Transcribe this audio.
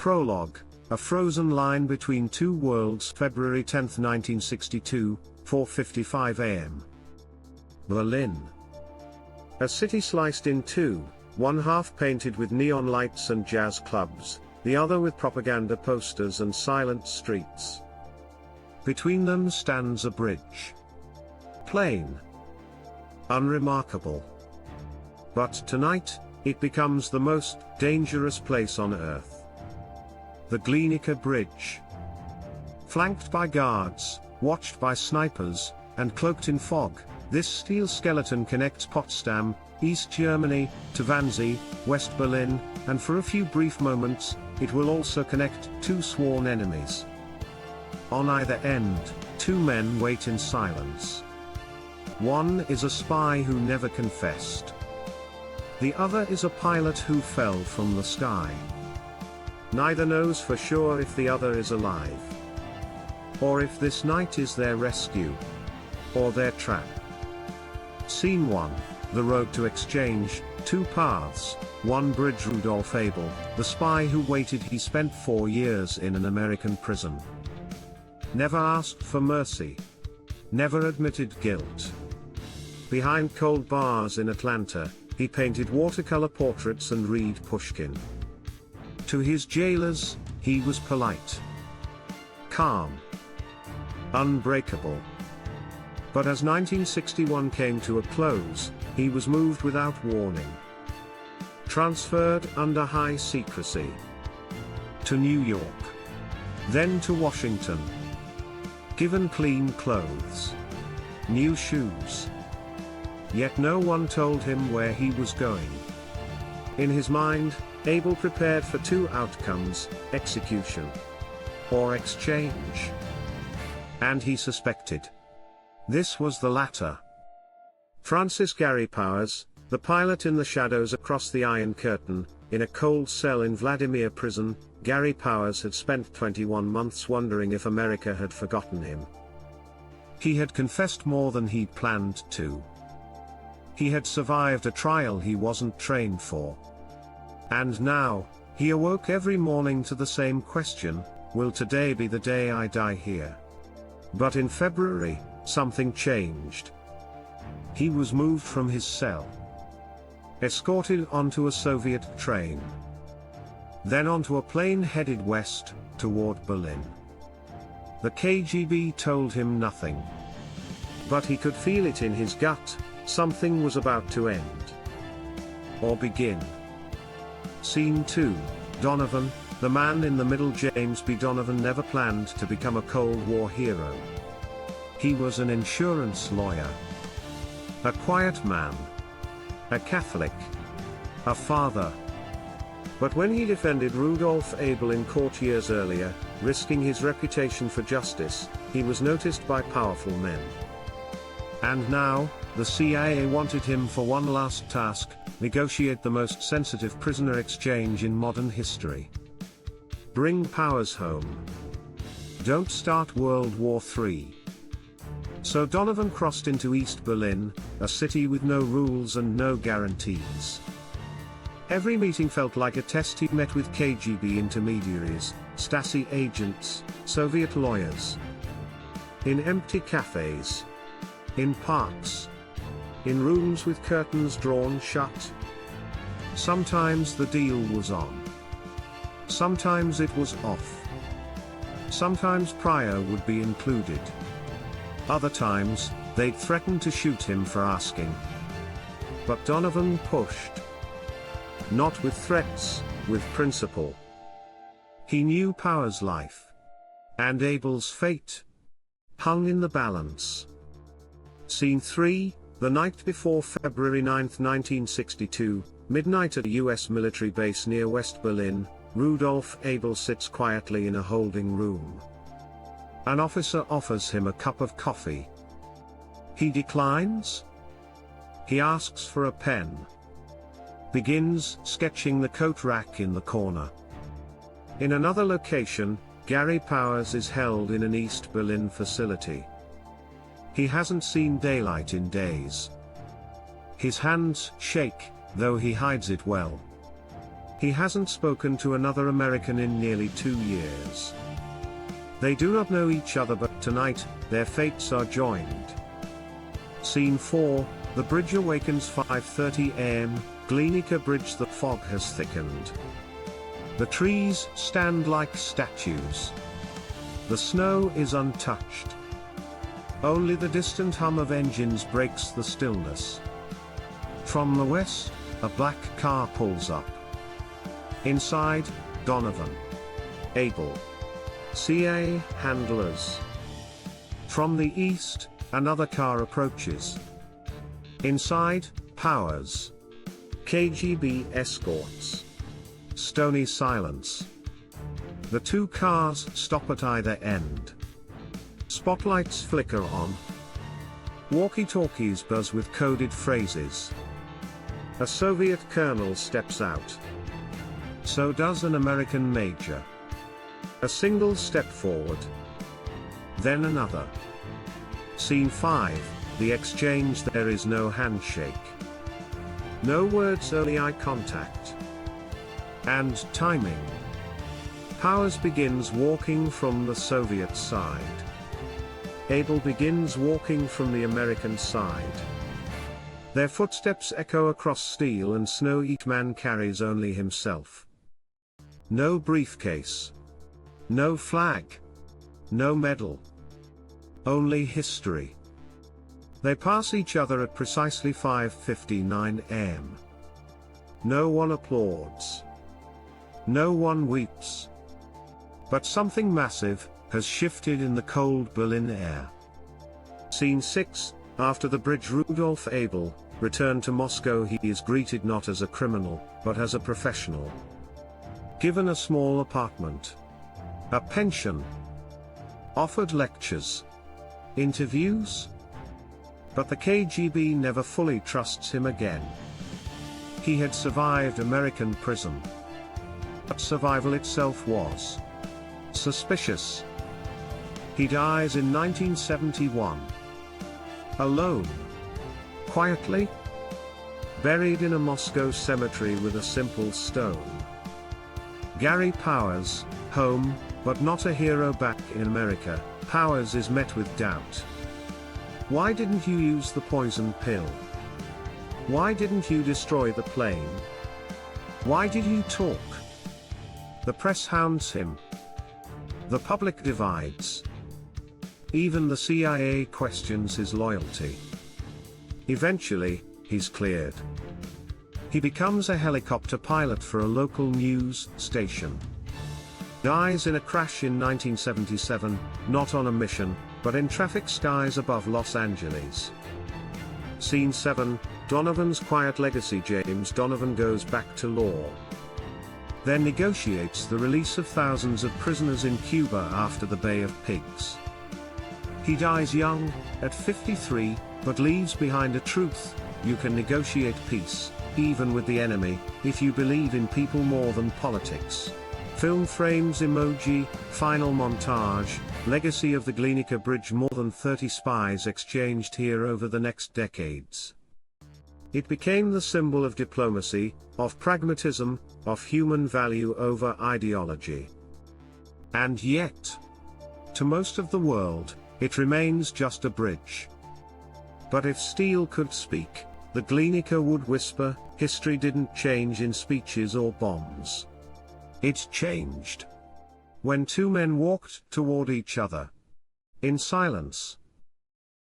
Prologue, a frozen line between two worlds. February 10, 1962, 4:55 a.m. Berlin. A city sliced in two, one half painted with neon lights and jazz clubs, the other with propaganda posters and silent streets. Between them stands a bridge. Plain. Unremarkable. But tonight, it becomes the most dangerous place on earth. The Glienicke Bridge. Flanked by guards, watched by snipers, and cloaked in fog, this steel skeleton connects Potsdam, East Germany, to Wannsee, West Berlin, and for a few brief moments, it will also connect two sworn enemies. On either end, two men wait in silence. One is a spy who never confessed. The other is a pilot who fell from the sky. Neither knows for sure if the other is alive, or if this night is their rescue, or their trap. Scene 1, the road to exchange, two paths, one bridge. Rudolf Abel, the spy who waited. He spent 4 years in an American prison. Never asked for mercy. Never admitted guilt. Behind cold bars in Atlanta, he painted watercolor portraits and read Pushkin. To his jailers, he was polite, calm, unbreakable. But as 1961 came to a close, he was moved without warning. Transferred under high secrecy. To New York. Then to Washington. Given clean clothes. New shoes. Yet no one told him where he was going. In his mind, Abel prepared for two outcomes, execution or exchange. And he suspected this was the latter. Francis Gary Powers, the pilot in the shadows across the Iron Curtain, in a cold cell in Vladimir prison, Gary Powers had spent 21 months wondering if America had forgotten him. He had confessed more than he'd planned to. He had survived a trial he wasn't trained for. And now, he awoke every morning to the same question, will today be the day I die here? But in February, something changed. He was moved from his cell. Escorted onto a Soviet train. Then onto a plane headed west, toward Berlin. The KGB told him nothing. But he could feel it in his gut, something was about to end. Or begin. Scene 2, Donovan, the man in the middle. James B. Donovan never planned to become a Cold War hero. He was an insurance lawyer. A quiet man. A Catholic. A father. But when he defended Rudolf Abel in court years earlier, risking his reputation for justice, he was noticed by powerful men. And now, the CIA wanted him for one last task, negotiate the most sensitive prisoner exchange in modern history. Bring Powers home. Don't start World War III. So Donovan crossed into East Berlin, a city with no rules and no guarantees. Every meeting felt like a test. He met with KGB intermediaries, Stasi agents, Soviet lawyers. In empty cafes. In parks. In rooms with curtains drawn shut. Sometimes the deal was on. Sometimes it was off. Sometimes prior would be included. Other times, they'd threaten to shoot him for asking. But Donovan pushed. Not with threats, with principle. He knew Powers' life. And Abel's fate hung in the balance. Scene 3, the night before February 9, 1962, midnight at a US military base near West Berlin, Rudolf Abel sits quietly in a holding room. An officer offers him a cup of coffee. He declines. He asks for a pen. Begins sketching the coat rack in the corner. In another location, Gary Powers is held in an East Berlin facility. He hasn't seen daylight in days. His hands shake, though he hides it well. He hasn't spoken to another American in nearly 2 years. They do not know each other, but tonight, their fates are joined. Scene 4, the bridge awakens. 5:30 am, Glenica Bridge. The fog has thickened. The trees stand like statues. The snow is untouched. Only the distant hum of engines breaks the stillness. From the west, a black car pulls up. Inside, Donovan, Abel, CA handlers. From the east, another car approaches. Inside, Powers, KGB escorts. Stony silence. The two cars stop at either end. Spotlights flicker on. Walkie-talkies buzz with coded phrases. A Soviet colonel steps out. So does an American major. A single step forward. Then another. Scene 5, the exchange. There is no handshake. No words, only eye contact. And timing. Powers begins walking from the Soviet side. Abel begins walking from the American side. Their footsteps echo across steel and snow. Each man carries only himself. No briefcase. No flag. No medal. Only history. They pass each other at precisely 5:59 am. No one applauds. No one weeps. But something massive has shifted in the cold Berlin air. Scene 6, after the bridge. Rudolf Abel returned to Moscow. He is greeted not as a criminal, but as a professional. Given a small apartment. A pension. Offered lectures. Interviews. But the KGB never fully trusts him again. He had survived American prison. But survival itself was suspicious. He dies in 1971. Alone. Quietly. Buried in a Moscow cemetery with a simple stone. Gary Powers, home, but not a hero back in America. Powers is met with doubt. Why didn't you use the poison pill? Why didn't you destroy the plane? Why did you talk? The press hounds him. The public divides. Even the CIA questions his loyalty. Eventually, he's cleared. He becomes a helicopter pilot for a local news station. Dies in a crash in 1977, not on a mission, but in traffic skies above Los Angeles. Scene 7, Donovan's quiet legacy. James Donovan goes back to law. Then negotiates the release of thousands of prisoners in Cuba after the Bay of Pigs. He dies young, at 53, but leaves behind a truth: you can negotiate peace, even with the enemy, if you believe in people more than politics. Film frames emoji, final montage, legacy of the Glenica Bridge. More than 30 spies exchanged here over the next decades. It became the symbol of diplomacy, of pragmatism, of human value over ideology. And yet, to most of the world, it remains just a bridge. But if steel could speak, the Glenica would whisper, history didn't change in speeches or bombs. It changed when two men walked toward each other. In silence.